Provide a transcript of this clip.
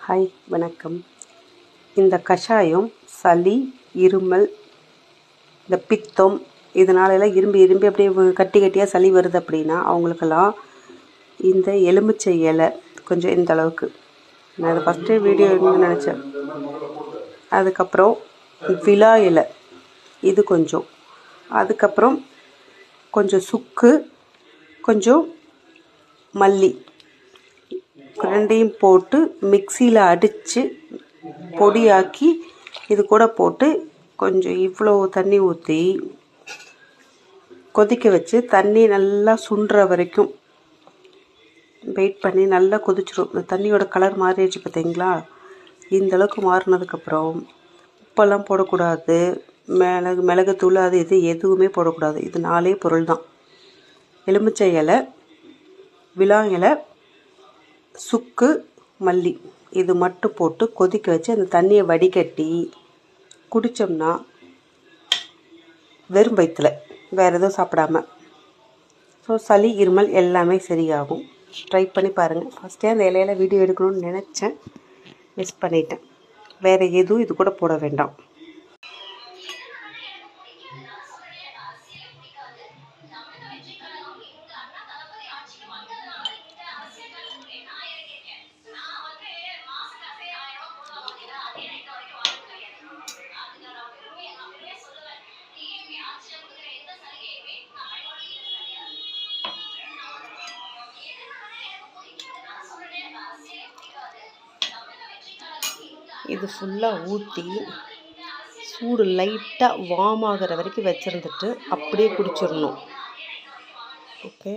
Hi வணக்கம். இந்த கஷாயம் சளி, இருமல், இந்த பித்தம் இதனாலெல்லாம் இரும்பி அப்படியே கட்டி கட்டியாக சளி வருது அப்படின்னா அவங்களுக்கெல்லாம் இந்த எலுமிச்சை இலை கொஞ்சம் இந்த அளவுக்கு, நான் அதை ஃபஸ்ட்டு வீடியோ நினச்சேன். அதுக்கப்புறம் விலா இலை இது கொஞ்சம், அதுக்கப்புறம் கொஞ்சம் சுக்கு, கொஞ்சம் மல்லி, ரெண்டையும் போட்டு மிக்சியில் அடித்து பொடியாக்கி இது கூட போட்டு கொஞ்சம் இவ்வளோ தண்ணி ஊற்றி கொதிக்க வச்சு தண்ணி நல்லா சுண்டுற வரைக்கும் வெயிட் பண்ணி நல்லா கொதிச்சிடும். இந்த தண்ணியோட கலர் மாறிடுச்சு பார்த்தீங்களா? இந்தளவுக்கு மாறினதுக்கப்புறம் உப்பெல்லாம் போடக்கூடாது, மிளகுத்தூள் அது இது எதுவுமே போடக்கூடாது. இது 4 பொருள் தான்: எலுமிச்சை இலை, விலா இலை, சுக்கு, மல்லி. இது மட்டும் போட்டு கொதிக்க வச்சு அந்த தண்ணியை வடிகட்டி குடித்தோம்னா வெறும் வயிற்றுல வேறு எதுவும் சாப்பிடாம சளி, இருமல் எல்லாமே சரியாகும். ட்ரை பண்ணி பாருங்கள். ஃபஸ்ட்டே அந்த இலையில வீடியோ எடுக்கணும்னு நினச்சேன், மிஸ் பண்ணிட்டேன். வேறு எதுவும் இது கூட போட வேண்டாம். இது ஃபுல்லாக ஊற்றி சூடு லைட்டாக வார்ம் ஆகிற வரைக்கும் வச்சுருந்துட்டு அப்படியே குடிச்சிடணும். ஓகே.